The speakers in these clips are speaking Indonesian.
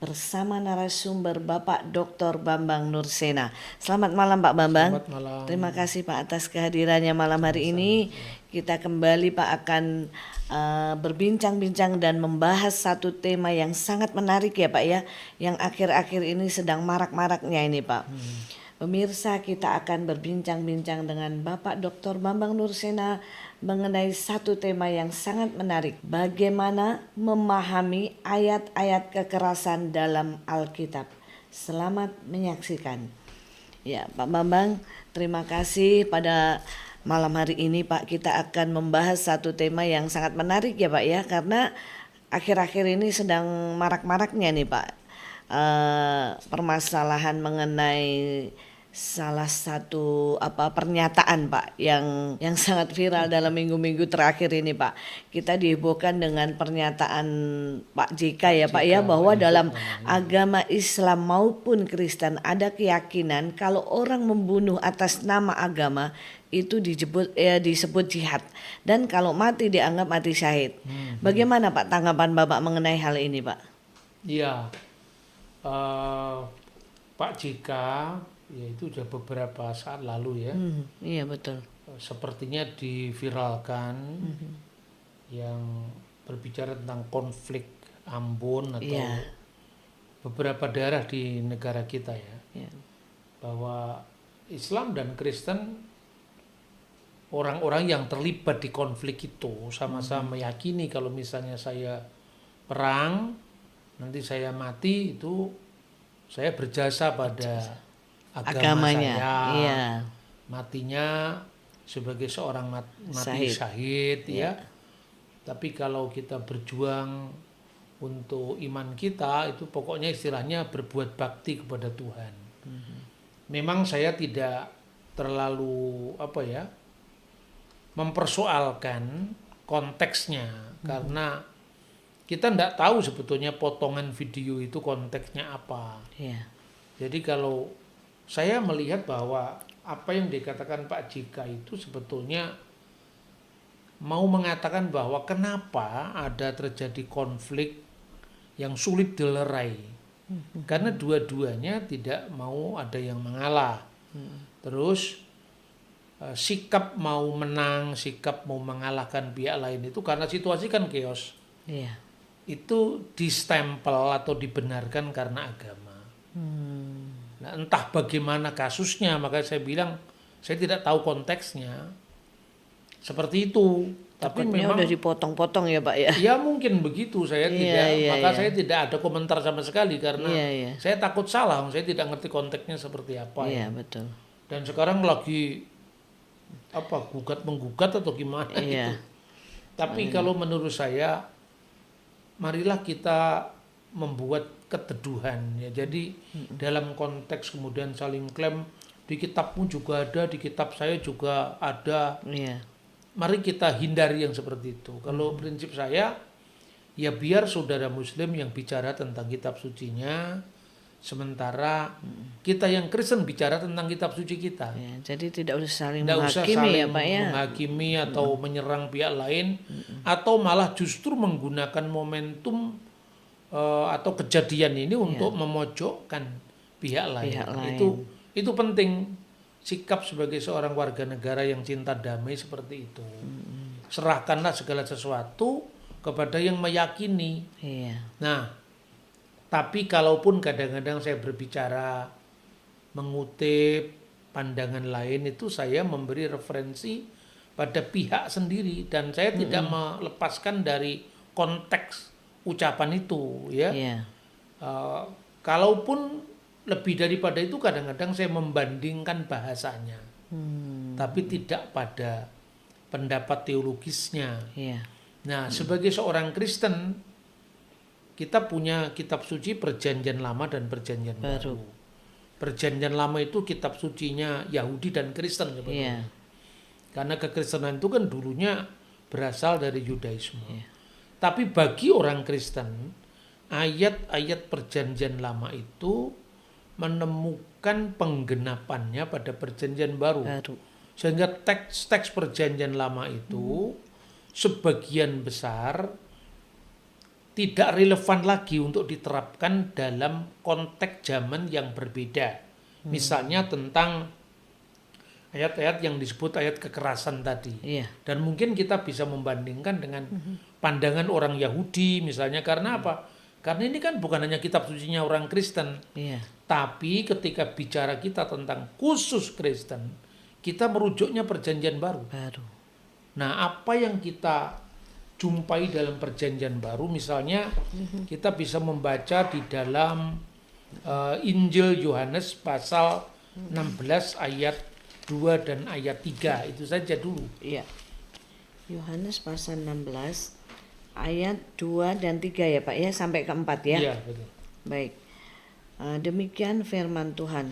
bersama narasumber Bapak Dr. Bambang Nursena. Selamat malam Pak Bambang. Selamat malam. Terima kasih Pak atas kehadirannya malam hari ini. Kita kembali Pak akan berbincang-bincang dan membahas satu tema yang sangat menarik ya Pak ya, yang akhir-akhir ini sedang marak-maraknya ini Pak. Pemirsa, kita akan berbincang-bincang dengan Bapak Dr. Bambang Nursena mengenai satu tema yang sangat menarik. Bagaimana memahami ayat-ayat kekerasan dalam Alkitab. Selamat menyaksikan. Ya, Pak Bambang, terima kasih. Pada malam hari ini Pak, kita akan membahas satu tema yang sangat menarik ya Pak ya, karena akhir-akhir ini sedang marak-maraknya nih Pak, permasalahan mengenai salah satu pernyataan Pak yang sangat viral dalam minggu-minggu terakhir ini Pak. Kita dihebohkan dengan pernyataan Pak JK ya Pak ya, bahwa dalam agama Islam maupun Kristen ada keyakinan kalau orang membunuh atas nama agama itu disebut jihad, dan kalau mati dianggap mati syahid. Bagaimana Pak tanggapan Bapak mengenai hal ini Pak? Iya, Pak JK ya itu sudah beberapa saat lalu ya. Iya betul. Sepertinya diviralkan yang berbicara tentang konflik Ambon atau beberapa daerah di negara kita ya. Bahwa Islam dan Kristen, orang-orang yang terlibat di konflik itu sama-sama meyakini kalau misalnya saya perang, nanti saya mati itu saya berjasa pada agamanya saya. Iya. Matinya sebagai seorang mati syahid ya. Tapi kalau kita berjuang untuk iman kita, itu pokoknya istilahnya berbuat bakti kepada Tuhan. Memang saya tidak terlalu mempersoalkan konteksnya, karena kita tidak tahu sebetulnya potongan video itu konteksnya apa. Jadi kalau saya melihat bahwa apa yang dikatakan Pak JK itu sebetulnya mau mengatakan bahwa kenapa ada terjadi konflik yang sulit dilerai, karena dua-duanya tidak mau ada yang mengalah. Terus sikap mau menang, sikap mau mengalahkan pihak lain itu karena situasi kan chaos. Itu distempel atau dibenarkan karena agama. Nah, entah bagaimana kasusnya, makanya saya bilang saya tidak tahu konteksnya seperti itu. Tapi memang udah dipotong-potong ya Pak ya. Ya mungkin begitu, saya saya tidak ada komentar sama sekali karena saya takut salah, saya tidak ngerti konteksnya seperti apa. Betul. Dan sekarang lagi gugat menggugat atau gimana itu. Tapi kalau menurut saya, marilah kita membuat keteduhan ya. Jadi dalam konteks kemudian saling klaim di kitabmu juga ada, di kitab saya juga ada. Mari kita hindari yang seperti itu. Kalau prinsip saya ya biar saudara muslim yang bicara tentang kitab sucinya, sementara kita yang Kristen bicara tentang kitab suci kita. Jadi tidak usah saling menghakimi ya Pak ya. Menghakimi atau menyerang pihak lain, atau malah justru menggunakan momentum atau kejadian ini untuk memojokkan pihak lain. Itu penting. Sikap sebagai seorang warga negara yang cinta damai seperti itu. Serahkanlah segala sesuatu kepada yang meyakini. Nah, tapi kalaupun kadang-kadang saya berbicara mengutip pandangan lain, itu saya memberi referensi pada pihak sendiri dan saya tidak melepaskan dari konteks ucapan itu ya. Kalaupun lebih daripada itu kadang-kadang saya membandingkan bahasanya, tapi tidak pada pendapat teologisnya. Nah, sebagai seorang Kristen, kita punya kitab suci Perjanjian Lama dan Perjanjian Baru. Perjanjian Lama itu kitab sucinya Yahudi dan Kristen sebetulnya. Karena kekristenan itu kan dulunya berasal dari Yudaisme. Tapi bagi orang Kristen, ayat-ayat Perjanjian Lama itu menemukan penggenapannya pada Perjanjian Baru. Sehingga teks-teks Perjanjian Lama itu sebagian besar tidak relevan lagi untuk diterapkan dalam konteks zaman yang berbeda. Misalnya tentang ayat-ayat yang disebut ayat kekerasan tadi. Iya. Dan mungkin kita bisa membandingkan dengan pandangan orang Yahudi misalnya. Karena apa? Karena ini kan bukan hanya kitab sucinya orang Kristen. Iya. Tapi ketika bicara kita tentang khusus Kristen, kita merujuknya perjanjian baru. Nah, apa yang kita jumpai dalam perjanjian baru, misalnya kita bisa membaca di dalam Injil Yohanes pasal 16 ayat 2 dan ayat 3. Itu saja dulu. Iya. Yohanes pasal 16 ayat 2 dan 3 ya Pak ya, sampai ke 4 ya. Iya, betul. Baik. Demikian firman Tuhan.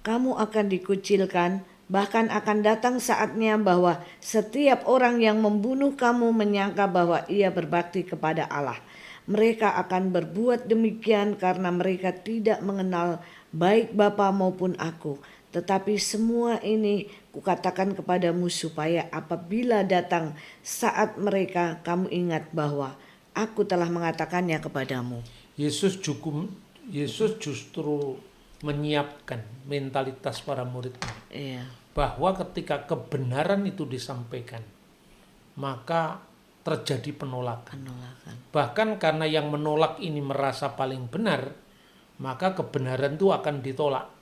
Kamu akan dikucilkan, bahkan akan datang saatnya bahwa setiap orang yang membunuh kamu menyangka bahwa ia berbakti kepada Allah. Mereka akan berbuat demikian karena mereka tidak mengenal baik Bapa maupun aku. Tetapi semua ini kukatakan kepadamu supaya apabila datang saat mereka, kamu ingat bahwa aku telah mengatakannya kepadamu. Yesus justru menyiapkan mentalitas para muridnya. Iya. Bahwa ketika kebenaran itu disampaikan, maka terjadi penolakan. Bahkan karena yang menolak ini merasa paling benar, maka kebenaran itu akan ditolak.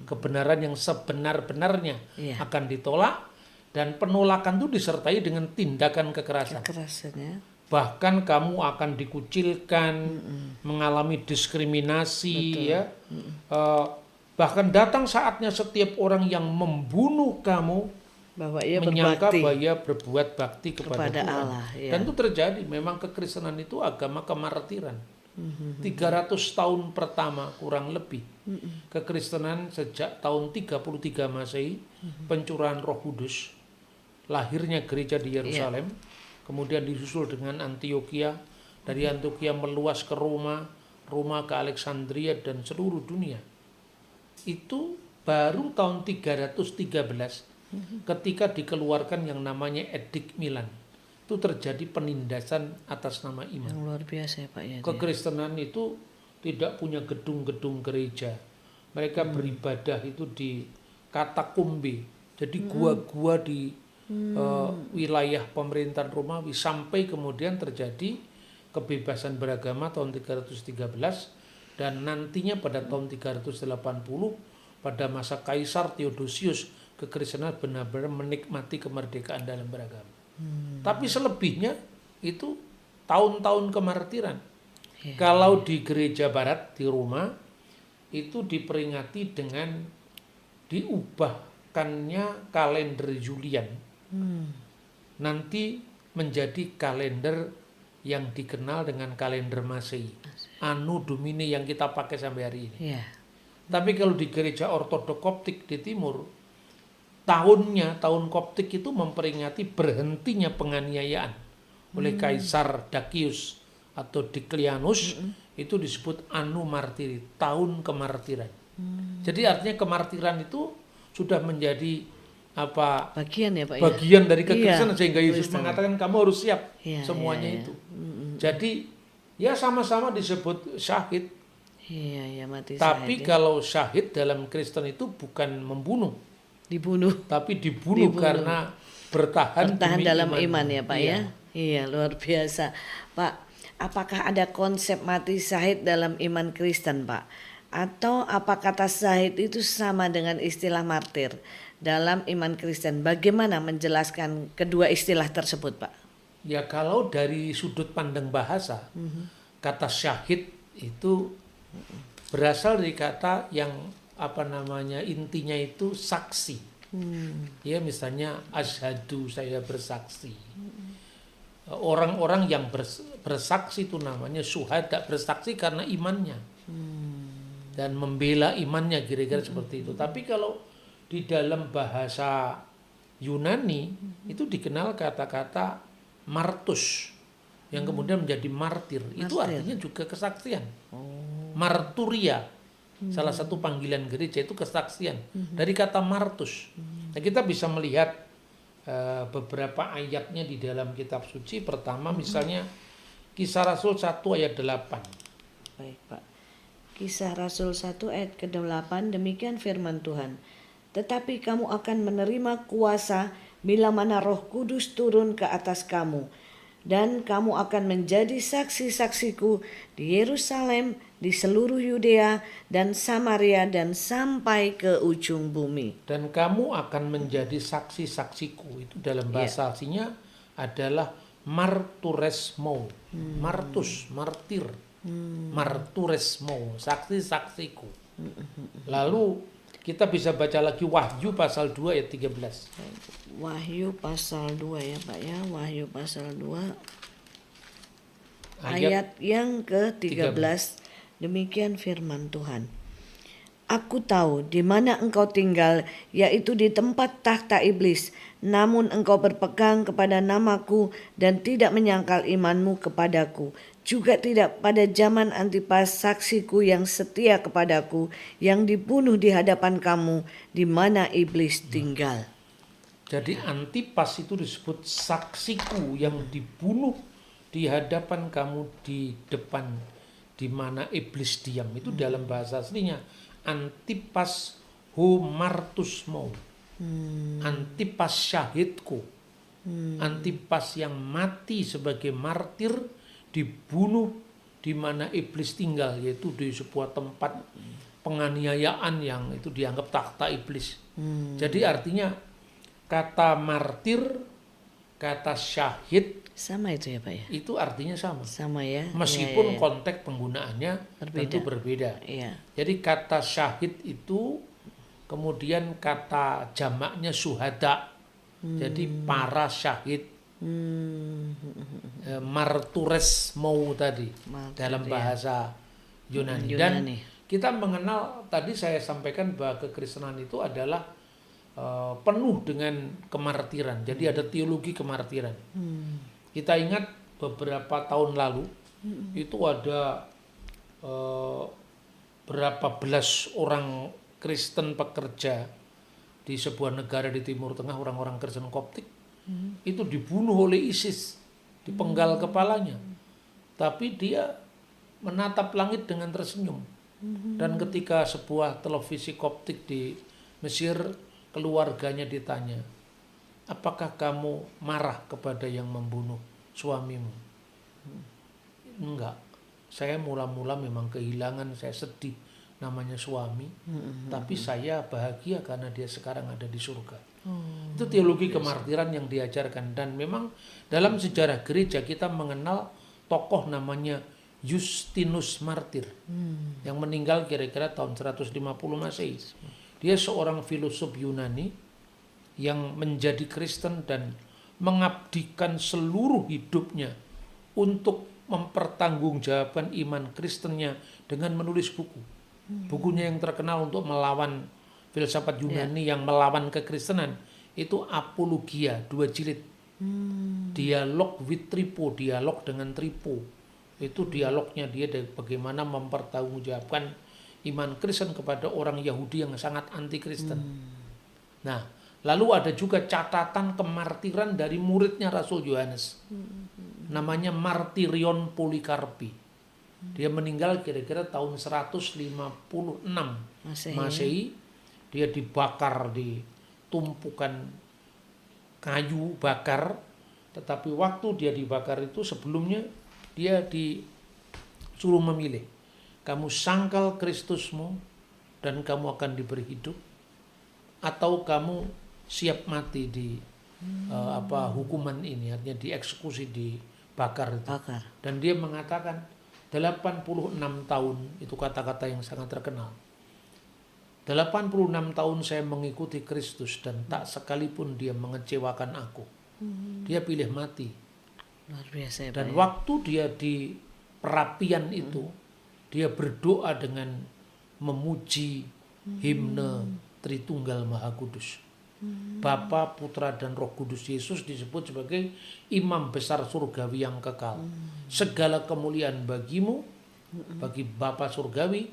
Kebenaran yang sebenar-benarnya akan ditolak, dan penolakan itu disertai dengan tindakan kekerasan. Bahkan kamu akan dikucilkan, mengalami diskriminasi. Ya. Bahkan datang saatnya setiap orang yang membunuh kamu bahwa ia menyangka berbakti bahwa ia berbuat bakti kepada Tuhan. Allah. Ya. Dan itu terjadi. Memang kekristenan itu agama kemartiran. 300 tahun pertama kurang lebih. Kekristenan sejak tahun 33 Masehi, pencurahan Roh Kudus, lahirnya gereja di Yerusalem, kemudian disusul dengan Antioquia, dari Antioquia meluas ke Roma, Roma ke Alexandria dan seluruh dunia. Itu baru tahun 313 ketika dikeluarkan yang namanya Edik Milan. Itu terjadi penindasan atas nama iman. Yang luar biasa ya Pak ya. Kekristenan itu tidak punya gedung-gedung gereja. Mereka beribadah itu di katakombe. Jadi gua-gua di wilayah pemerintahan Romawi, sampai kemudian terjadi kebebasan beragama tahun 313, dan nantinya pada tahun 380 pada masa Kaisar Theodosius, kekristenan benar-benar menikmati kemerdekaan dalam beragama. Tapi selebihnya itu tahun-tahun kemartiran. Kalau di gereja barat di Roma itu diperingati dengan diubahkannya kalender Julian. Nanti menjadi kalender yang dikenal dengan kalender Masehi, Anno Domini yang kita pakai sampai hari ini. Tapi kalau di gereja ortodok Koptik di timur, tahun Koptik itu memperingati berhentinya penganiayaan oleh Kaisar Dakius atau Diklianus. Itu disebut Anno Martiri, tahun kemartiran. Jadi artinya kemartiran itu sudah menjadi bagian ya Pak bagian dari kekristenan, sehingga Yesus mengatakan kamu harus siap semuanya itu. Jadi ya sama-sama disebut syahid. Mati tapi syahid, kalau syahid dalam Kristen itu bukan membunuh, tapi dibunuh karena bertahan demi dalam iman ya Pak ya. Iya, luar biasa Pak. Apakah ada konsep mati syahid dalam iman Kristen Pak? Atau apa kata syahid itu sama dengan istilah martir dalam iman Kristen? Bagaimana menjelaskan kedua istilah tersebut Pak? Ya kalau dari sudut pandang bahasa, kata syahid itu berasal dari kata yang intinya itu saksi. Ya misalnya asyhadu, saya bersaksi. Orang-orang yang bersaksi itu namanya syuhada, bersaksi karena imannya. Dan membela imannya, kira-kira seperti itu. Tapi kalau di dalam bahasa Yunani itu dikenal kata-kata martus, yang kemudian menjadi martir. Itu artinya juga kesaksian. Marturia, salah satu panggilan gereja itu kesaksian dari kata martus. Nah, kita bisa melihat beberapa ayatnya di dalam kitab suci. Pertama misalnya Kisah Rasul 1 ayat 8. Baik Pak. Kisah Rasul 1 ayat ke-8, demikian firman Tuhan. Tetapi kamu akan menerima kuasa bila mana Roh Kudus turun ke atas kamu. Dan kamu akan menjadi saksi-saksiku di Yerusalem, di seluruh Yudea dan Samaria dan sampai ke ujung bumi. Dan kamu akan menjadi saksi-saksiku. Itu dalam bahasa aslinya adalah marturesmo. Martus, martir. Marturesmo, saksi-saksiku. Lalu kita bisa baca lagi Wahyu pasal 2 ayat 13. Wahyu pasal 2 ya Pak ya. Wahyu pasal 2 ayat yang ke-13. Demikian firman Tuhan. Aku tahu di mana engkau tinggal, yaitu di tempat tahta iblis. Namun engkau berpegang kepada namaku dan tidak menyangkal imanmu kepadaku. Juga tidak pada zaman Antipas saksiku yang setia kepadaku, yang dibunuh di hadapan kamu, di mana iblis tinggal. Jadi Antipas itu disebut saksiku yang dibunuh di hadapan kamu, di depan di mana iblis diam. Itu dalam bahasa aslinya Antipas homartusmo. Antipas syahidku. Antipas yang mati sebagai martir, dibunuh di mana iblis tinggal, yaitu di sebuah tempat penganiayaan yang itu dianggap takhta iblis. Jadi artinya kata martir, kata syahid sama itu ya Pak ya? Itu artinya sama. Sama ya. Meskipun konteks penggunaannya tentu berbeda. Iya. Jadi kata syahid itu kemudian kata jamaknya syuhada. Jadi para syahid. Martures mau tadi dalam bahasa Yunani. Dan kita mengenal, tadi saya sampaikan bahwa kekristenan itu adalah penuh dengan kemartiran. Jadi ada teologi kemartiran. Kita ingat beberapa tahun lalu itu ada berapa belas orang Kristen pekerja di sebuah negara di Timur Tengah, orang-orang Kristen Koptik itu dibunuh oleh ISIS, dipenggal kepalanya. Tapi dia menatap langit dengan tersenyum. Dan ketika sebuah televisi Koptik di Mesir, keluarganya ditanya, apakah kamu marah kepada yang membunuh suamimu? Enggak. Saya mula-mula memang kehilangan, saya sedih, namanya suami. Tapi saya bahagia karena dia sekarang ada di surga. Itu teologi kemartiran yang diajarkan. Dan memang dalam sejarah gereja kita mengenal tokoh namanya Justinus Martir, yang meninggal kira-kira tahun 150 Masehi. Dia seorang filosof Yunani yang menjadi Kristen dan mengabdikan seluruh hidupnya untuk mempertanggungjawabkan iman Kristennya dengan menulis buku. Bukunya yang terkenal untuk melawan filsafat Yunani yang melawan kekristenan itu Apologia, 2 jilid. Dialog with Trypho, dialog dengan Trypho. Itu dialognya dia dari bagaimana mempertanggungjawabkan iman Kristen kepada orang Yahudi yang sangat anti Kristen. Nah, lalu ada juga catatan kemartiran dari muridnya Rasul Yohanes. Namanya Martirion Polikarpi. Dia meninggal kira-kira tahun 156 Masehi. Dia dibakar di tumpukan kayu bakar. Tetapi waktu dia dibakar itu sebelumnya dia disuruh memilih. Kamu sangkal Kristusmu dan kamu akan diberi hidup, atau kamu siap mati di hukuman ini, artinya dieksekusi, dibakar itu. Dan dia mengatakan 86 tahun, itu kata-kata yang sangat terkenal. 86 tahun saya mengikuti Kristus dan tak sekalipun dia mengecewakan aku. Dia pilih mati. Luar biasa ya, dan Pak, waktu dia di perapian itu, dia berdoa dengan memuji himne Tritunggal Maha Kudus. Bapa, Putra, dan Roh Kudus. Yesus disebut sebagai imam besar surgawi yang kekal. Segala kemuliaan bagimu, bagi Bapa surgawi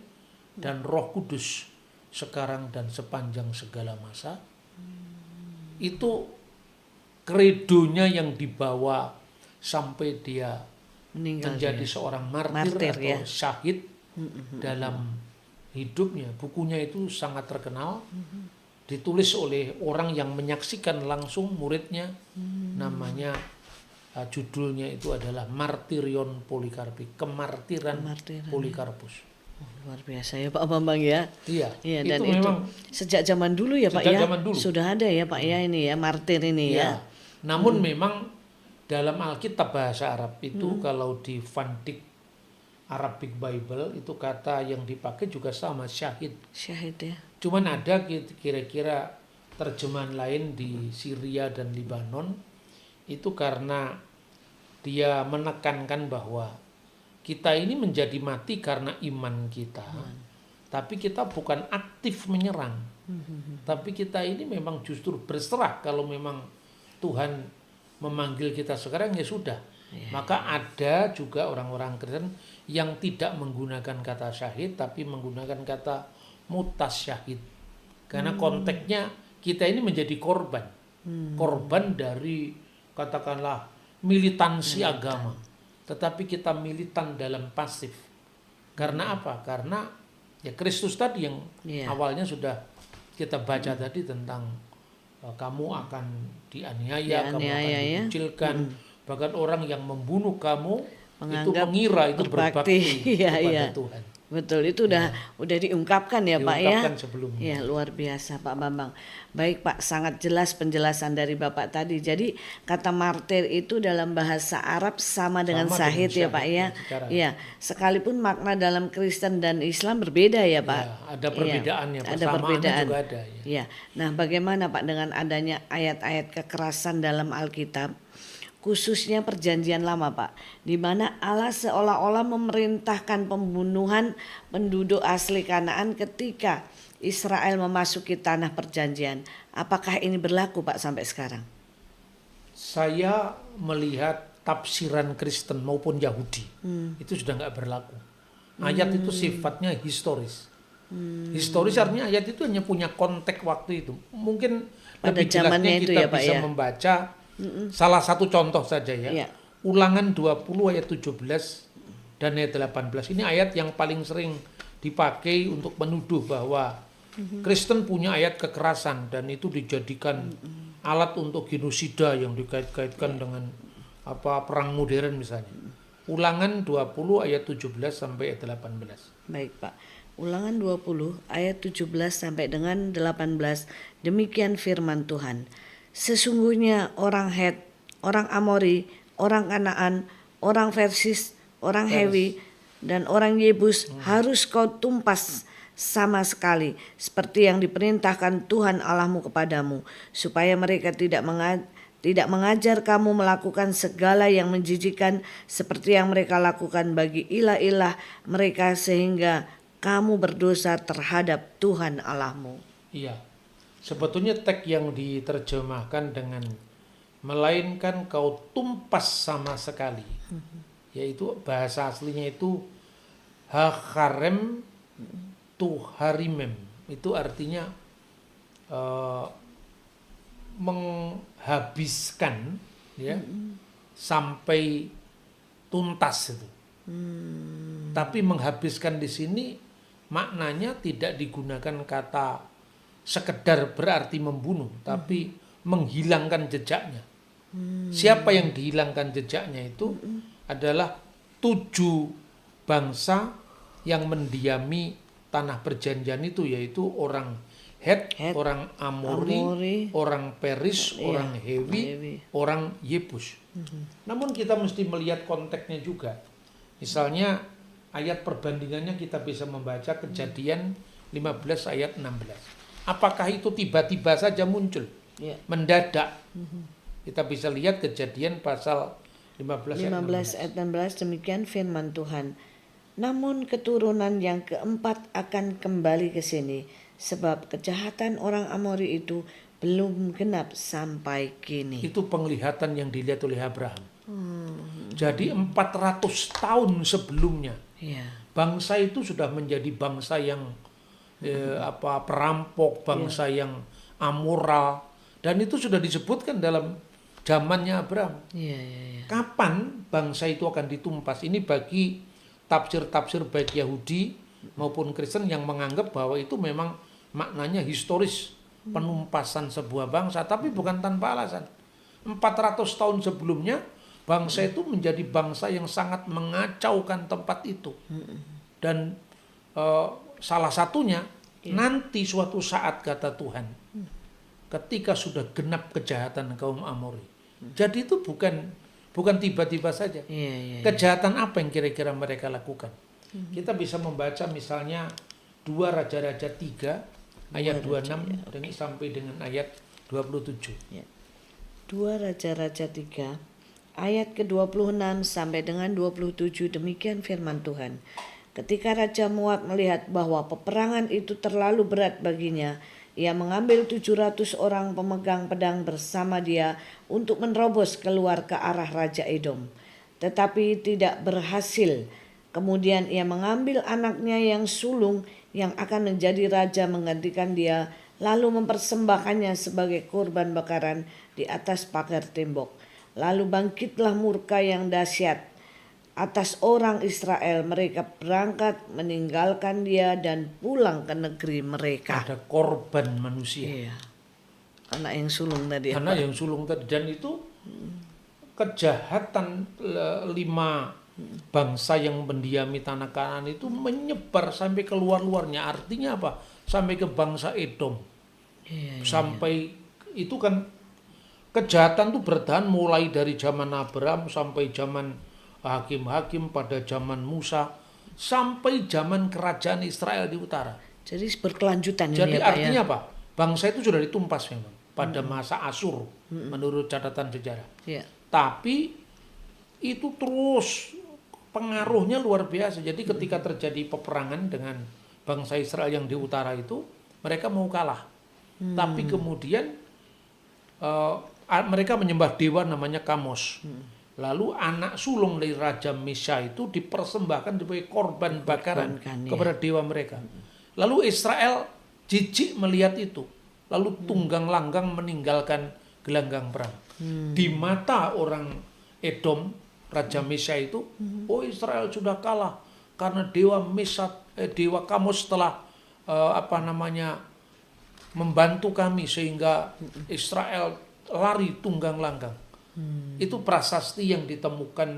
dan Roh Kudus, sekarang dan sepanjang segala masa. Itu kredonya yang dibawa sampai dia menjadi seorang martir atau ya. syahid dalam hidupnya. Bukunya itu sangat terkenal, ditulis oleh orang yang menyaksikan langsung muridnya, namanya judulnya itu adalah Martyrion Polycarpi, kemartiran Polikarpus. Luar biasa ya Pak Bambang ya. Iya. Dan itu memang sejak zaman dulu ya Pak ya. Dulu. Sudah ada ya Pak ya ini ya martir ini ya. Namun memang dalam Alkitab bahasa Arab itu kalau di Van Dyck Arabic Bible itu kata yang dipakai juga sama, syahid. Syahid ya. Cuman ada kira-kira terjemahan lain di Syria dan Lebanon itu karena dia menekankan bahwa kita ini menjadi mati karena iman kita, tapi kita bukan aktif menyerang, tapi kita ini memang justru berserah. Kalau memang Tuhan memanggil kita sekarang ya sudah. Maka ada juga orang-orang Kristen yang tidak menggunakan kata syahid, tapi menggunakan kata mutasyahid, karena konteksnya kita ini menjadi korban dari katakanlah militansi agama. Tetapi kita militan dalam pasif. Karena apa? Karena ya Kristus tadi yang awalnya sudah kita baca tadi tentang kamu akan dianiaya, kamu akan dikucilkan, bahkan orang yang membunuh kamu itu mengira itu berbakti kepada Tuhan. Betul, itu udah diungkapkan ya Pak ya. Sebelumnya. Ya, luar biasa Pak Bambang. Baik Pak, sangat jelas penjelasan dari Bapak tadi. Jadi kata martir itu dalam bahasa Arab sama dengan syahid ya Pak ya. Ya, sekalipun makna dalam Kristen dan Islam berbeda ya Pak. Ya, ada perbedaannya, ada perbedaan juga ada. Ya. Nah, bagaimana Pak dengan adanya ayat-ayat kekerasan dalam Alkitab? Khususnya perjanjian lama Pak, di mana Allah seolah-olah memerintahkan pembunuhan penduduk asli Kanaan ketika Israel memasuki tanah perjanjian. Apakah ini berlaku Pak sampai sekarang? Saya melihat tafsiran Kristen maupun Yahudi itu sudah nggak berlaku. Ayat itu sifatnya historis. Historis artinya ayat itu hanya punya konteks waktu itu. Mungkin pada lebih jelasnya itu kita ya, Pak, bisa ya? membaca salah satu contoh saja ya. Ulangan 20 ayat 17 dan ayat 18. Ini ayat yang paling sering dipakai untuk menuduh bahwa Kristen punya ayat kekerasan dan itu dijadikan alat untuk genosida yang dikait-kaitkan dengan perang modern misalnya. Ulangan 20 ayat 17 sampai ayat 18. Baik Pak. Ulangan 20 ayat 17 sampai dengan 18. Demikian firman Tuhan. Sesungguhnya orang Het, orang Amori, orang Kanaan, orang Persis, orang Hewi, dan orang Yebus harus kau tumpas sama sekali, seperti yang diperintahkan Tuhan Allahmu kepadamu, supaya mereka tidak mengajar kamu melakukan segala yang menjijikkan seperti yang mereka lakukan bagi ilah-ilah mereka, sehingga kamu berdosa terhadap Tuhan Allahmu. Iya. Sebetulnya teks yang diterjemahkan dengan melainkan kau tumpas sama sekali, yaitu bahasa aslinya itu hakarem tuharimem, itu artinya menghabiskan ya sampai tuntas itu. Tapi menghabiskan di sini maknanya tidak digunakan kata sekedar berarti membunuh, tapi menghilangkan jejaknya. Siapa yang dihilangkan jejaknya itu adalah 7 bangsa yang mendiami tanah perjanjian itu, yaitu orang Het, orang Amori, orang Peris, orang Hewi, orang Yebus. Namun kita mesti melihat konteksnya juga. Misalnya ayat perbandingannya kita bisa membaca Kejadian 15 ayat 16. Apakah itu tiba-tiba saja muncul? Mendadak. Kita bisa lihat Kejadian pasal 15 ayat 16, demikian firman Tuhan. Namun keturunan yang keempat akan kembali ke sini, sebab kejahatan orang Amori itu belum genap sampai kini. Itu penglihatan yang dilihat oleh Abraham. Jadi 400 tahun sebelumnya, bangsa itu sudah menjadi bangsa yang perampok, bangsa yang amoral, dan itu sudah disebutkan dalam zamannya Abraham. Iya, iya, iya. Kapan bangsa itu akan ditumpas? Ini bagi tafsir-tafsir baik Yahudi maupun Kristen yang menganggap bahwa itu memang maknanya historis, penumpasan sebuah bangsa, tapi bukan tanpa alasan. 400 tahun sebelumnya bangsa itu menjadi bangsa yang sangat mengacaukan tempat itu. Dan salah satunya nanti suatu saat, kata Tuhan, ketika sudah genap kejahatan kaum Amori. Jadi itu bukan tiba-tiba saja. Kejahatan apa yang kira-kira mereka lakukan? Kita bisa membaca misalnya 2 Raja-Raja 3 ayat 26 dan sampai dengan ayat 27. 2 Raja-Raja 3 ayat ke-26 sampai dengan 27, demikian firman Tuhan. Ketika Raja Moab melihat bahwa peperangan itu terlalu berat baginya, ia mengambil 700 orang pemegang pedang bersama dia untuk menerobos keluar ke arah Raja Edom. Tetapi tidak berhasil. Kemudian ia mengambil anaknya yang sulung yang akan menjadi raja menggantikan dia, lalu mempersembahkannya sebagai korban bakaran di atas pagar tembok. Lalu bangkitlah murka yang dahsyat atas orang Israel. Mereka berangkat meninggalkan dia dan pulang ke negeri mereka. Ada korban manusia. Iya. Anak yang sulung tadi. Anak yang sulung tadi. Dan itu kejahatan 5 bangsa yang mendiami tanah Kanaan itu menyebar sampai keluar-luarnya. Artinya apa? Sampai ke bangsa Edom. Sampai itu kan kejahatan itu bertahan mulai dari zaman Abraham sampai zaman hakim-hakim, pada zaman Musa, sampai zaman kerajaan Israel di utara. Jadi berkelanjutan. Jadi artinya apa? Bangsa itu sudah ditumpas memang pada masa Asyur menurut catatan sejarah. Tapi itu terus pengaruhnya luar biasa. Jadi ketika terjadi peperangan dengan bangsa Israel yang di utara itu, mereka mau kalah. Tapi kemudian mereka menyembah dewa namanya Kamos. Lalu anak sulung dari Raja Mesya itu dipersembahkan sebagai korban bakaran kepada dewa mereka. Lalu Israel jijik melihat itu. Lalu tunggang langgang meninggalkan gelanggang perang. Di mata orang Edom, Raja Mesya itu, oh Israel sudah kalah karena dewa dewa Kamos telah membantu kami sehingga Israel lari tunggang langgang. Itu prasasti yang ditemukan,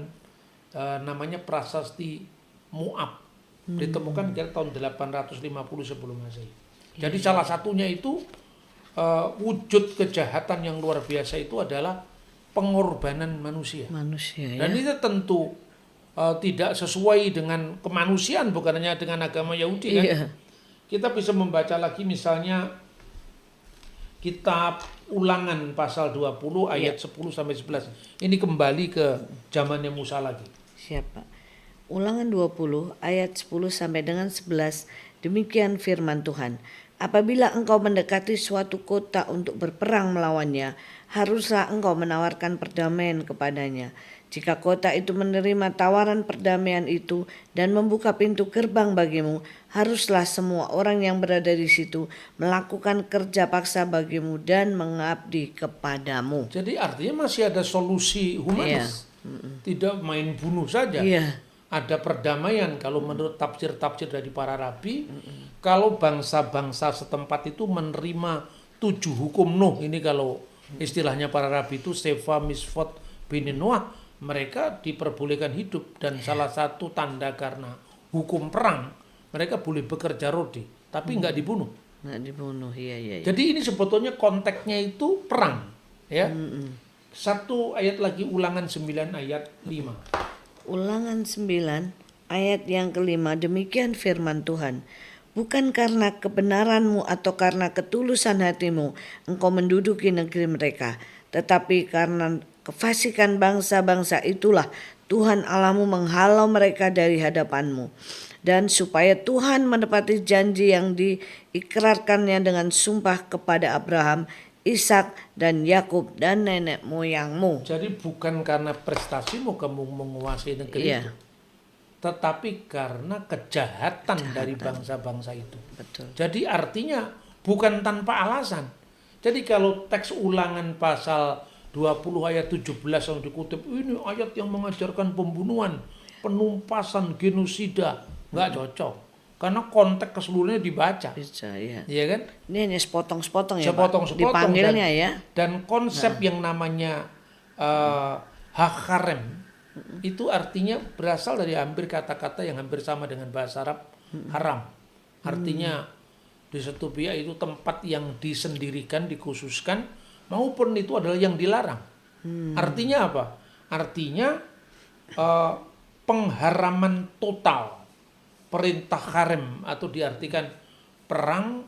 namanya prasasti Moab, ditemukan kira tahun 850 sebelum Masehi. Jadi salah satunya itu wujud kejahatan yang luar biasa itu adalah pengorbanan manusia. Dan itu tentu tidak sesuai dengan kemanusiaan, bukan hanya dengan agama Yahudi kan. Kita bisa membaca lagi misalnya kitab Ulangan pasal 20 ayat 10 sampai 11. Ini kembali ke zamannya Musa lagi. Siapa? Ulangan 20 ayat 10 sampai dengan 11. Demikian firman Tuhan. Apabila engkau mendekati suatu kota untuk berperang melawannya, haruslah engkau menawarkan perdamaian kepadanya. Jika kota itu menerima tawaran perdamaian itu dan membuka pintu gerbang bagimu, haruslah semua orang yang berada di situ melakukan kerja paksa bagimu dan mengabdi kepadamu. Jadi artinya masih ada solusi humanis. Tidak main bunuh saja. Ada perdamaian kalau menurut tafsir-tafsir dari para rabi. Kalau bangsa-bangsa setempat itu menerima 7 hukum Nuh, ini kalau istilahnya para rabi itu Sefa, Misfot, Bini Noah, mereka diperbolehkan hidup. Dan salah satu tanda karena hukum perang, mereka boleh bekerja rodi, tapi nggak dibunuh. Nggak dibunuh, iya. Jadi ini sebetulnya konteksnya itu perang, ya. Satu ayat lagi, Ulangan 9 ayat 5. Ulangan 9 ayat yang kelima, demikian firman Tuhan. Bukan karena kebenaranmu atau karena ketulusan hatimu engkau menduduki negeri mereka, tetapi karena kefasikan bangsa-bangsa itulah Tuhan Allahmu menghalau mereka dari hadapanmu. Dan supaya Tuhan menepati janji yang diikrarkannya dengan sumpah kepada Abraham, Ishak dan Yakub dan nenek moyangmu. Jadi bukan karena prestasimu kamu menguasai negeri itu, tetapi karena kejahatan dari bangsa-bangsa itu. Betul. Jadi artinya bukan tanpa alasan. Jadi kalau teks Ulangan pasal 20 ayat 17 yang dikutip, ini ayat yang mengajarkan pembunuhan, penumpasan, genosida. Nggak cocok. Karena konteks keseluruhannya dibaca. Bisa, ya. Iya kan? Ini hanya sepotong-sepotong ya, Sepotong-sepotong. Dipanggilnya ya. Dan konsep yang namanya hak harem, itu artinya berasal dari hampir kata-kata yang hampir sama dengan bahasa Arab, haram. Artinya di satu pihak itu tempat yang disendirikan, dikhususkan, maupun itu adalah yang dilarang. Artinya apa? Artinya pengharaman total, perintah harem, atau diartikan perang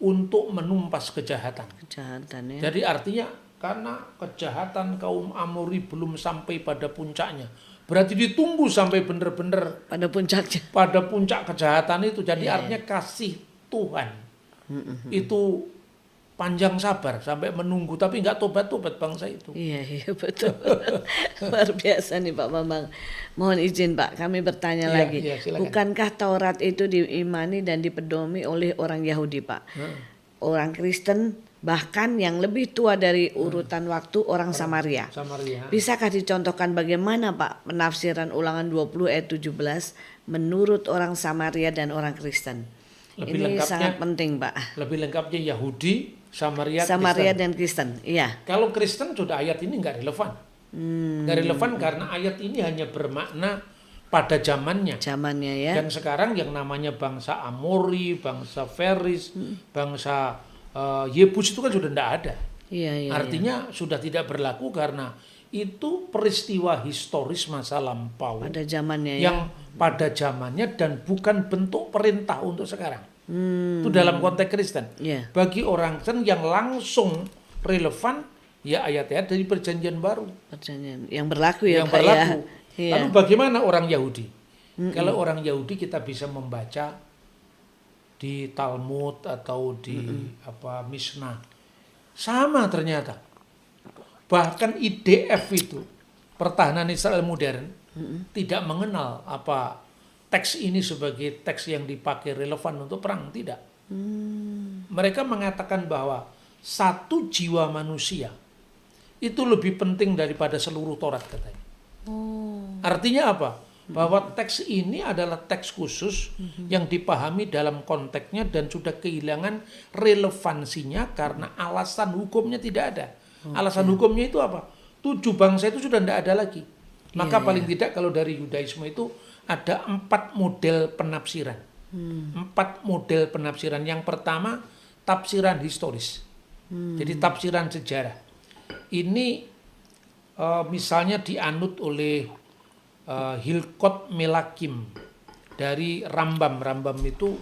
untuk menumpas kejahatan. Kejahatan ya. Jadi artinya karena kejahatan kaum Amori belum sampai pada puncaknya, berarti ditunggu sampai benar-benar pada puncaknya. Pada puncak kejahatan itu. Jadi artinya kasih Tuhan itu panjang sabar sampai menunggu, tapi nggak tobat-tobat bangsa itu. Iya betul. Luar biasa nih Pak Bambang. Mohon izin Pak, kami bertanya lagi. Bukankah Taurat itu diimani dan dipedomi oleh orang Yahudi Pak? Orang Kristen, bahkan yang lebih tua dari urutan waktu orang Samaria. Bisakah dicontohkan bagaimana Pak penafsiran Ulangan 20 ayat 17 menurut orang Samaria dan orang Kristen? Ini sangat penting Pak. Lebih lengkapnya Yahudi, Samaria Kristen. Dan Kristen, iya. Kalau Kristen sudah ayat ini nggak relevan. Nggak relevan karena ayat ini hanya bermakna pada zamannya. Zamannya ya. Dan sekarang yang namanya bangsa Amori, bangsa Feris, bangsa Yebus itu kan sudah tidak ada. Iya. Artinya sudah tidak berlaku karena itu peristiwa historis masa lampau. Pada zamannya ya. Yang pada zamannya dan bukan bentuk perintah untuk sekarang. Itu dalam konteks Kristen. Bagi orang Kristen yang langsung relevan ya ayat-ayat dari Perjanjian Baru. Perjanjian yang berlaku ya. Yang berlaku. Ya. Lalu bagaimana orang Yahudi? Kalau orang Yahudi kita bisa membaca di Talmud atau di Mishnah. Sama ternyata. Bahkan IDF itu, Pertahanan Israel Modern, tidak mengenal apa teks ini sebagai teks yang dipakai relevan untuk perang, tidak. Mereka mengatakan bahwa satu jiwa manusia itu lebih penting daripada seluruh Taurat katanya. Artinya apa? Bahwa teks ini adalah teks khusus yang dipahami dalam konteksnya dan sudah kehilangan relevansinya karena alasan hukumnya tidak ada. Alasan hukumnya itu apa? 7 bangsa itu sudah tidak ada lagi. Maka paling tidak kalau dari Yudaisme itu ada 4 model penafsiran. 4 model penafsiran. Yang pertama tafsiran historis. Jadi tafsiran sejarah. Ini misalnya dianut oleh Hilkot Melakim dari Rambam. Rambam itu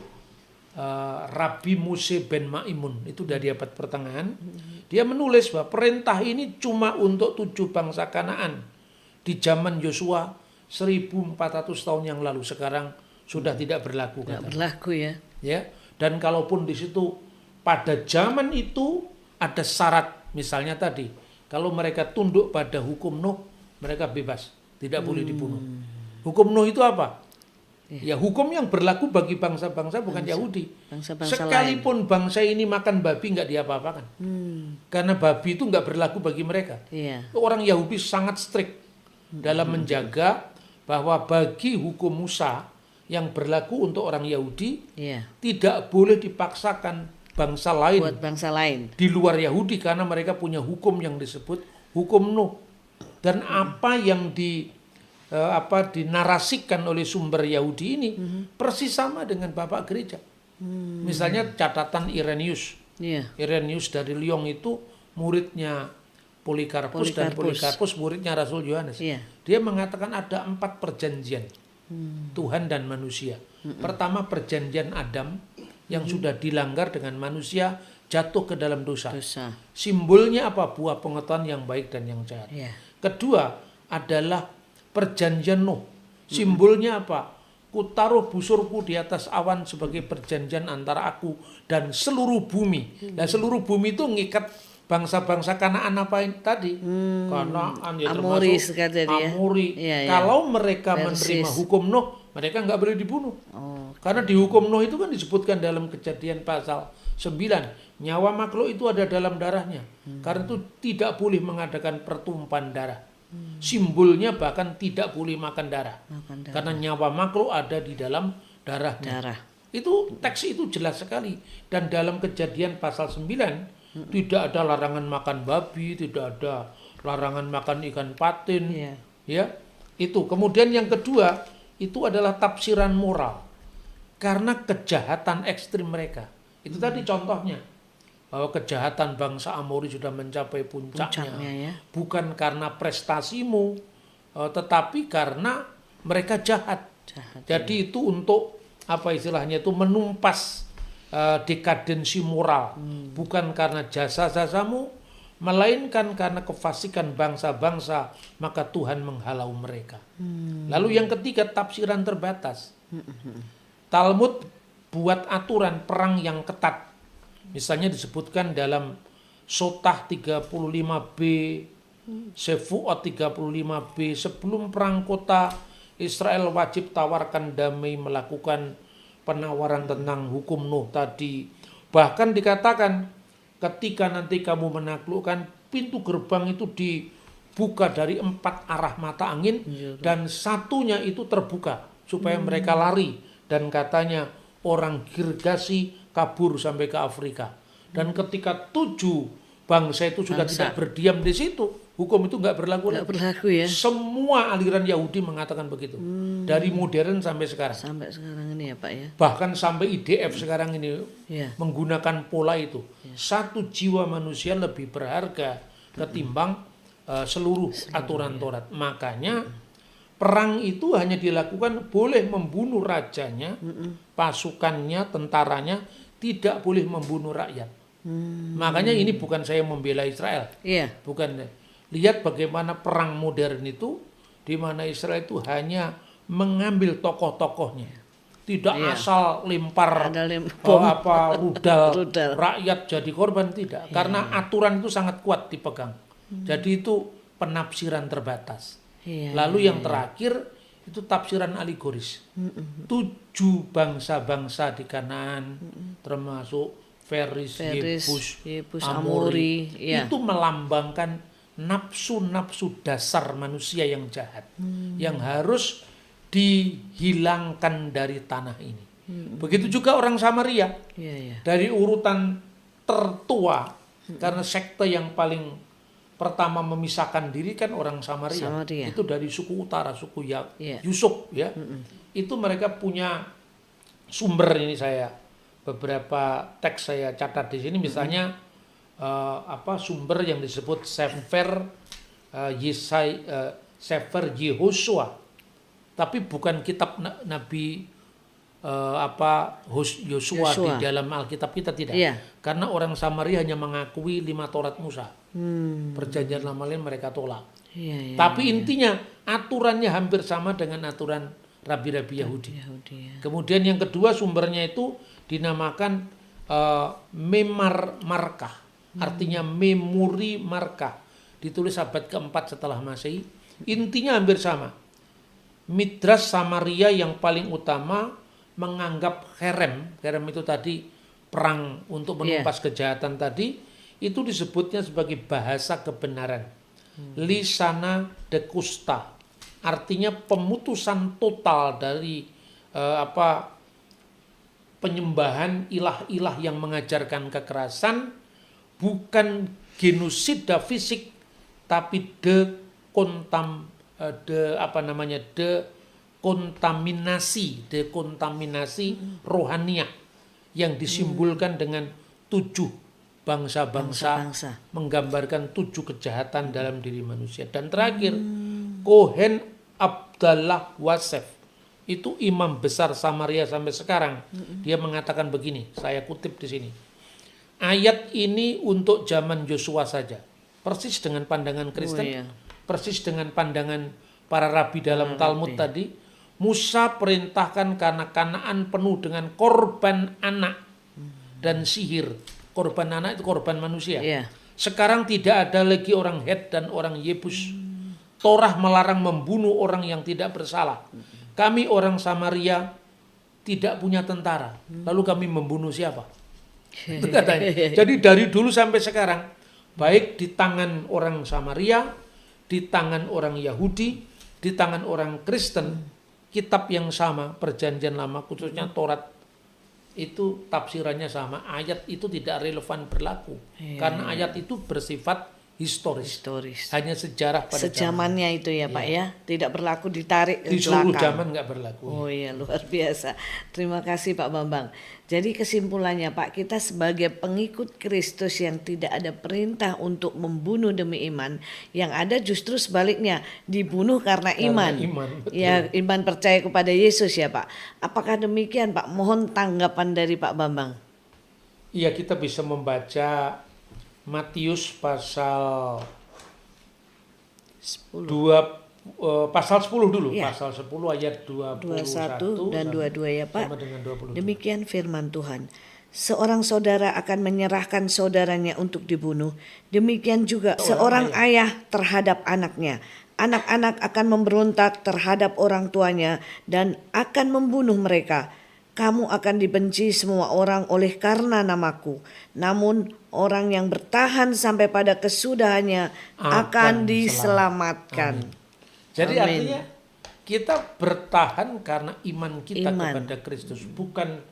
Rabbi Mose ben Maimun, itu dari abad pertengahan. Dia menulis bahwa perintah ini cuma untuk 7 bangsa Kanaan di zaman Yosua 1400 tahun yang lalu. Sekarang sudah tidak berlaku. Tidak berlaku ya. Ya. Dan kalaupun di situ pada zaman itu ada syarat, misalnya tadi kalau mereka tunduk pada hukum Nuh, mereka bebas, tidak boleh dibunuh. Hukum Nuh itu apa? Ya hukum yang berlaku bagi bangsa-bangsa bukan Yahudi. Bangsa-bangsa sekalipun lain. Bangsa ini makan babi nggak diapa-apakan. Karena babi itu nggak berlaku bagi mereka. Orang Yahudi sangat strict dalam menjaga bahwa bagi hukum Musa yang berlaku untuk orang Yahudi tidak boleh dipaksakan bangsa lain, buat bangsa lain di luar Yahudi karena mereka punya hukum yang disebut hukum Nuh. Dan apa yang dinarasikan oleh sumber Yahudi ini persis sama dengan Bapak Gereja. Misalnya catatan Irenaeus. Irenaeus dari Lyon itu muridnya Polikarpus dan Polikarpus muridnya Rasul Yohanes. Dia mengatakan ada 4 perjanjian Tuhan dan manusia. Pertama perjanjian Adam yang sudah dilanggar dengan manusia jatuh ke dalam dosa. Simbolnya apa? Buah pengetahuan yang baik dan yang jahat. Kedua adalah perjanjian Nuh. Simbolnya apa? Kutaruh busurku di atas awan sebagai perjanjian antara aku dan seluruh bumi. Dan seluruh bumi itu ngikat bangsa-bangsa Kanaan apa tadi? Kanaan ya Amori, Amori. Kalau mereka menerima hukum Nuh, mereka nggak boleh dibunuh. Karena di hukum Nuh itu kan disebutkan dalam Kejadian pasal 9, nyawa makhluk itu ada dalam darahnya. Karena itu tidak boleh mengadakan pertumpahan darah. Simbolnya bahkan tidak boleh makan darah. Karena nyawa makhluk ada di dalam darahnya. Itu teks itu jelas sekali. Dan dalam Kejadian pasal 9 tidak ada larangan makan babi, tidak ada larangan makan ikan patin. Ya, itu. Kemudian yang kedua itu adalah tafsiran moral. Karena kejahatan ekstrim mereka. Itu tadi contohnya. Bahwa kejahatan bangsa Amori sudah mencapai puncaknya. Ya. Bukan karena prestasimu, tetapi karena mereka jahat. Jadi itu untuk apa istilahnya itu menumpas dekadensi moral. Bukan karena jasa-jasamu, melainkan karena kefasikan bangsa-bangsa, maka Tuhan menghalau mereka. Lalu yang ketiga, tafsiran terbatas. Talmud buat aturan perang yang ketat. Misalnya disebutkan dalam Sotah 35b, Sefuot 35b, sebelum perang kota Israel wajib tawarkan damai, melakukan penawaran tentang hukum Nuh tadi. Bahkan dikatakan ketika nanti kamu menaklukkan, pintu gerbang itu dibuka dari 4 arah mata angin dan satunya itu terbuka supaya mereka lari. Dan katanya orang Girgasi kabur sampai ke Afrika. Dan ketika 7 bangsa itu sudah tidak berdiam di situ, hukum itu nggak berlaku ya. Semua aliran Yahudi mengatakan begitu. Dari modern sampai sekarang. Sampai sekarang ini ya Pak ya. Bahkan sampai IDF sekarang ini menggunakan pola itu. Satu jiwa manusia lebih berharga ketimbang seluruh aturan Taurat. Makanya perang itu hanya dilakukan boleh membunuh rajanya, pasukannya, tentaranya, tidak boleh membunuh rakyat. Makanya ini bukan saya membela Israel. Bukan. Lihat bagaimana perang modern itu, di mana Israel itu hanya mengambil tokoh-tokohnya, tidak asal lempar rudal rakyat jadi korban, tidak. Karena aturan itu sangat kuat dipegang. Jadi itu penafsiran terbatas. Lalu yang terakhir itu tafsiran alegoris. 7 bangsa-bangsa di Kanaan, termasuk Feris, Yebus, Amori, itu melambangkan nafsu-nafsu dasar manusia yang jahat, yang harus dihilangkan dari tanah ini. Begitu juga orang Samaria, dari urutan tertua, karena sekte yang paling pertama memisahkan diri kan orang Samaria. Itu dari suku utara, suku Yusuf, ya. Itu mereka punya sumber, ini saya beberapa teks saya catat di sini, misalnya sumber yang disebut Sefer Yehosua, tapi bukan kitab Nabi Yosua di dalam Alkitab kita, tidak. Karena orang Samaria hanya mengakui 5 Taurat Musa. Perjanjian Lama lain mereka tolak. Tapi intinya aturannya hampir sama dengan aturan rabi-rabi Yahudi. Kemudian yang kedua sumbernya itu dinamakan Memar Markah, artinya memori markah, ditulis abad keempat setelah Masehi. Intinya hampir sama. Midras Samaria yang paling utama menganggap herem itu tadi perang untuk menumpas kejahatan tadi, itu disebutnya sebagai bahasa kebenaran. Lisana de Custa, artinya pemutusan total dari penyembahan ilah-ilah yang mengajarkan kekerasan, bukan genosida fisik, tapi dekontaminasi rohaniah yang disimbolkan dengan 7 bangsa-bangsa, menggambarkan 7 kejahatan dalam diri manusia. Dan terakhir, Kohen Abdallah Wasef, itu imam besar Samaria sampai sekarang. Dia mengatakan begini, saya kutip di sini. Ayat ini untuk zaman Yosua saja. Persis dengan pandangan Kristen, persis dengan pandangan para rabi dalam Talmud tadi. Musa perintahkan karena Kanaan penuh dengan korban anak dan sihir. Korban anak itu korban manusia. Sekarang tidak ada lagi orang Het dan orang Yebus. Torah melarang membunuh orang yang tidak bersalah. Kami orang Samaria tidak punya tentara. Lalu kami membunuh siapa? Itu katanya. Jadi dari dulu sampai sekarang, baik di tangan orang Samaria, di tangan orang Yahudi, di tangan orang Kristen, kitab yang sama, Perjanjian Lama khususnya Taurat, itu tafsirannya sama. Ayat itu tidak relevan berlaku. Karena ayat itu bersifat historis. Hanya sejarah pada sejamannya itu ya Pak ya. Tidak berlaku ditarik di seluruh zaman nggak berlaku. Oh iya, luar biasa. Terima kasih Pak Bambang. Jadi kesimpulannya Pak, kita sebagai pengikut Kristus yang tidak ada perintah untuk membunuh demi iman, yang ada justru sebaliknya, dibunuh karena iman. Ya, iman percaya kepada Yesus ya Pak. Apakah demikian Pak? Mohon tanggapan dari Pak Bambang. Iya, kita bisa membaca Matius pasal 10. Pasal 10 dulu, ya. Pasal 10 ayat 21 dan 22 ya Pak. Sama dengan 22. Demikian firman Tuhan. Seorang saudara akan menyerahkan saudaranya untuk dibunuh. Demikian juga seorang ayah terhadap anaknya. Anak-anak akan memberontak terhadap orang tuanya dan akan membunuh mereka. Kamu akan dibenci semua orang oleh karena namaku. Namun orang yang bertahan sampai pada kesudahannya akan diselamatkan. Amin. Jadi artinya kita bertahan karena iman kita kepada Kristus, bukan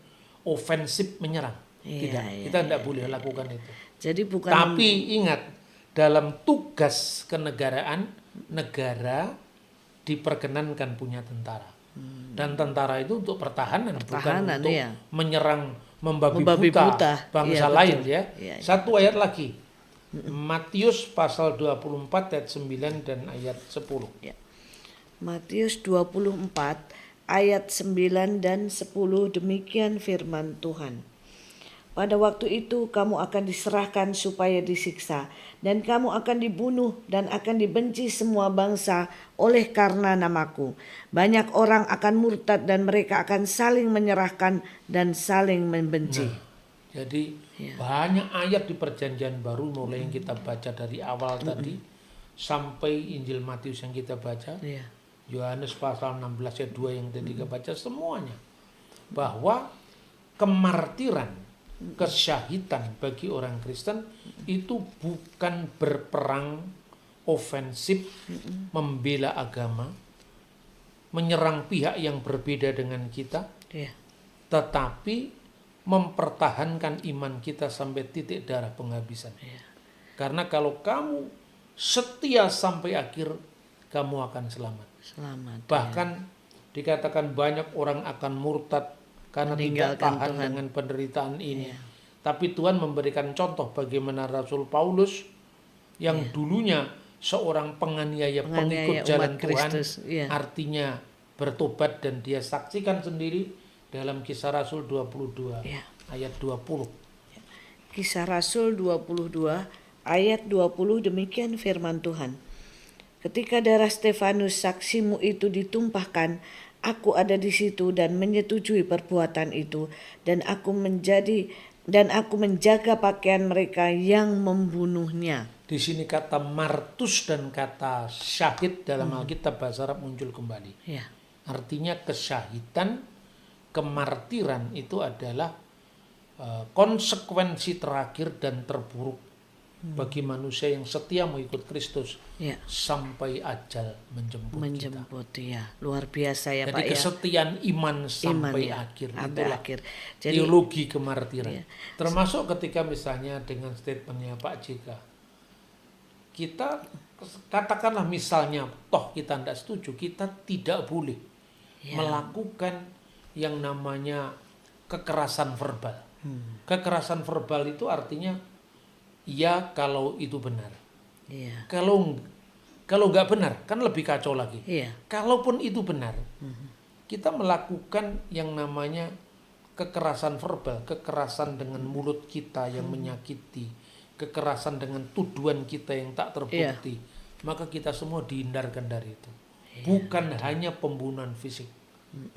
ofensif menyerang. Kita tidak boleh lakukan itu. Jadi bukan. Tapi ingat, dalam tugas kenegaraan, negara diperkenankan punya tentara. Dan tentara itu untuk pertahanan bukan untuk menyerang membabi buta bangsa lain ya. Satu ayat lagi. Matius pasal 24 ayat 9 dan ayat 10. Ya. Matius 24 ayat 9 dan 10, demikian firman Tuhan. Pada waktu itu kamu akan diserahkan supaya disiksa, dan kamu akan dibunuh dan akan dibenci semua bangsa oleh karena namaku. Banyak orang akan murtad dan mereka akan saling menyerahkan dan saling membenci. Jadi banyak ayat di Perjanjian Baru, mulai yang kita baca dari awal tadi sampai Injil Matius yang kita baca, Yohanes pasal 16 ayat 2 yang tadi kita baca, semuanya bahwa kemartiran, kesyahidan bagi orang Kristen itu bukan berperang ofensif, membela agama, menyerang pihak yang berbeda dengan kita, tetapi mempertahankan iman kita sampai titik darah penghabisan. Karena kalau kamu setia sampai akhir, kamu akan selamat. Bahkan dikatakan banyak orang akan murtad karena tidak tahan dengan penderitaan ini. Tapi Tuhan memberikan contoh bagaimana Rasul Paulus yang dulunya seorang penganiaya pengikut jalan Tuhan, artinya bertobat, dan dia saksikan sendiri dalam Kisah Rasul 22 ayat 20. Kisah Rasul 22 ayat 20, demikian firman Tuhan. Ketika darah Stefanus saksimu itu ditumpahkan, aku ada di situ dan menyetujui perbuatan itu, dan aku menjaga pakaian mereka yang membunuhnya. Di sini kata martus dan kata syahid dalam Alkitab bahasa Arab muncul kembali. Artinya kesyahidan, kemartiran itu adalah konsekuensi terakhir dan terburuk bagi manusia yang setia mengikut Kristus sampai ajal menjemput kita. Luar biasa ya Jadi Pak. Jadi kesetiaan iman sampai akhir. Itulah Jadi, teologi kemartiran. Termasuk ketika misalnya dengan statementnya Pak JK, kita katakanlah misalnya toh kita tidak setuju, kita tidak boleh melakukan yang namanya kekerasan verbal. Kekerasan verbal itu artinya ya kalau itu benar. Kalau nggak benar kan lebih kacau lagi. Kalaupun itu benar, kita melakukan yang namanya kekerasan verbal, kekerasan dengan mulut kita yang menyakiti, kekerasan dengan tuduhan kita yang tak terbukti, maka kita semua dihindarkan dari itu. Bukan hanya pembunuhan fisik,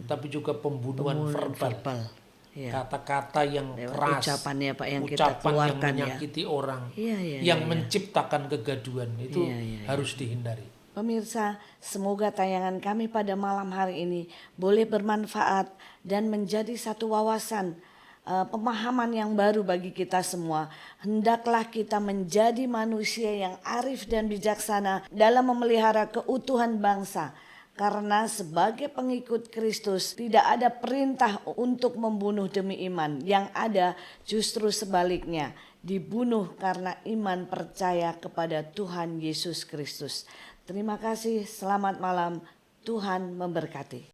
tapi juga pembunuhan verbal. Kata-kata yang keras, ucapan Pak yang kita keluarkan, yang menyakiti orang, yang menciptakan kegaduhan, itu harus dihindari. Pemirsa, semoga tayangan kami pada malam hari ini boleh bermanfaat dan menjadi satu wawasan, pemahaman yang baru bagi kita semua. Hendaklah kita menjadi manusia yang arif dan bijaksana dalam memelihara keutuhan bangsa. Karena sebagai pengikut Kristus tidak ada perintah untuk membunuh demi iman. Yang ada justru sebaliknya, dibunuh karena iman percaya kepada Tuhan Yesus Kristus. Terima kasih, selamat malam, Tuhan memberkati.